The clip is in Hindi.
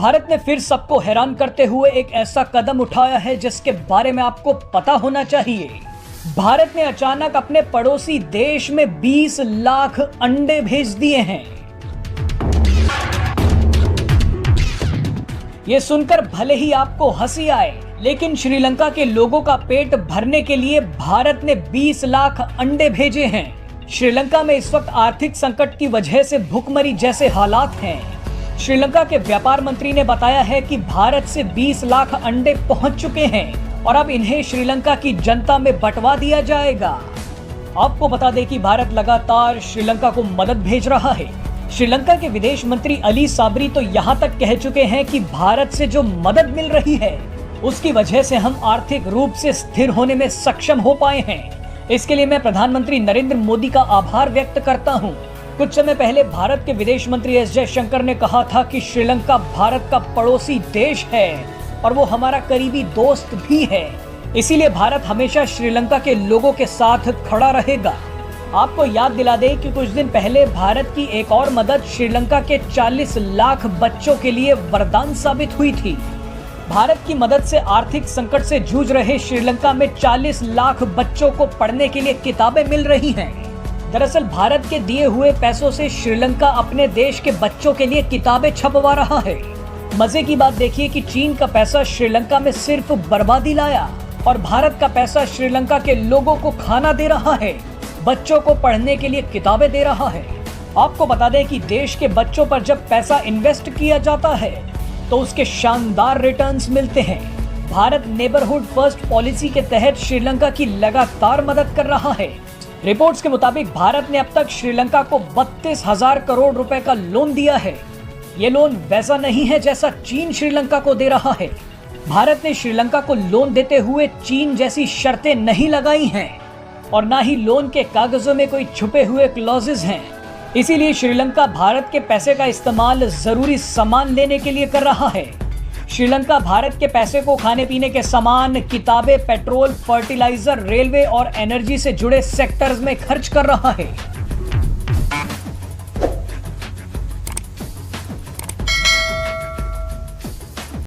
भारत ने फिर सबको हैरान करते हुए एक ऐसा कदम उठाया है जिसके बारे में आपको पता होना चाहिए। भारत ने अचानक अपने पड़ोसी देश में 20 लाख अंडे भेज दिए हैं। ये सुनकर भले ही आपको हंसी आए, लेकिन श्रीलंका के लोगों का पेट भरने के लिए भारत ने 20 लाख अंडे भेजे हैं। श्रीलंका में इस वक्त आर्थिक संकट की वजह से भुखमरी जैसे हालात हैं। श्रीलंका के व्यापार मंत्री ने बताया है कि भारत से 20 लाख अंडे पहुंच चुके हैं और अब इन्हें श्रीलंका की जनता में बंटवा दिया जाएगा। आपको बता दें कि भारत लगातार श्रीलंका को मदद भेज रहा है। श्रीलंका के विदेश मंत्री अली साबरी तो यहाँ तक कह चुके हैं कि भारत से जो मदद मिल रही है उसकी वजह से हम आर्थिक रूप से स्थिर होने में सक्षम हो पाए हैं। इसके लिए मैं प्रधानमंत्री नरेंद्र मोदी का आभार व्यक्त करता हूँ। कुछ समय पहले भारत के विदेश मंत्री एस जयशंकर ने कहा था कि श्रीलंका भारत का पड़ोसी देश है और वो हमारा करीबी दोस्त भी है, इसीलिए भारत हमेशा श्रीलंका के लोगों के साथ खड़ा रहेगा। आपको याद दिला दें कि कुछ दिन पहले भारत की एक और मदद श्रीलंका के 40 लाख बच्चों के लिए वरदान साबित हुई थी। भारत की मदद से आर्थिक संकट से जूझ रहे श्रीलंका में 40 लाख बच्चों को पढ़ने के लिए किताबें मिल रही हैं। दरअसल भारत के दिए हुए पैसों से श्रीलंका अपने देश के बच्चों के लिए किताबें छपवा रहा है। मजे की बात देखिए कि चीन का पैसा श्रीलंका में सिर्फ बर्बादी लाया और भारत का पैसा श्रीलंका के लोगों को खाना दे रहा है, बच्चों को पढ़ने के लिए किताबें दे रहा है। आपको बता दें कि देश के बच्चों पर जब पैसा इन्वेस्ट किया जाता है तो उसके शानदार रिटर्न्स मिलते हैं। भारत नेबरहुड फर्स्ट पॉलिसी के तहत श्रीलंका की लगातार मदद कर रहा है। रिपोर्ट्स के मुताबिक भारत ने अब तक श्रीलंका को 32,000 करोड़ रुपए का लोन दिया है। ये लोन वैसा नहीं है जैसा चीन श्रीलंका को दे रहा है। भारत ने श्रीलंका को लोन देते हुए चीन जैसी शर्तें नहीं लगाई हैं और ना ही लोन के कागजों में कोई छुपे हुए क्लॉजेस हैं। इसीलिए श्रीलंका भारत के पैसे का इस्तेमाल जरूरी सामान लेने के लिए कर रहा है। श्रीलंका भारत के पैसे को खाने पीने के सामान, किताबें, पेट्रोल, फर्टिलाइजर, रेलवे और एनर्जी से जुड़े सेक्टर्स में खर्च कर रहा है।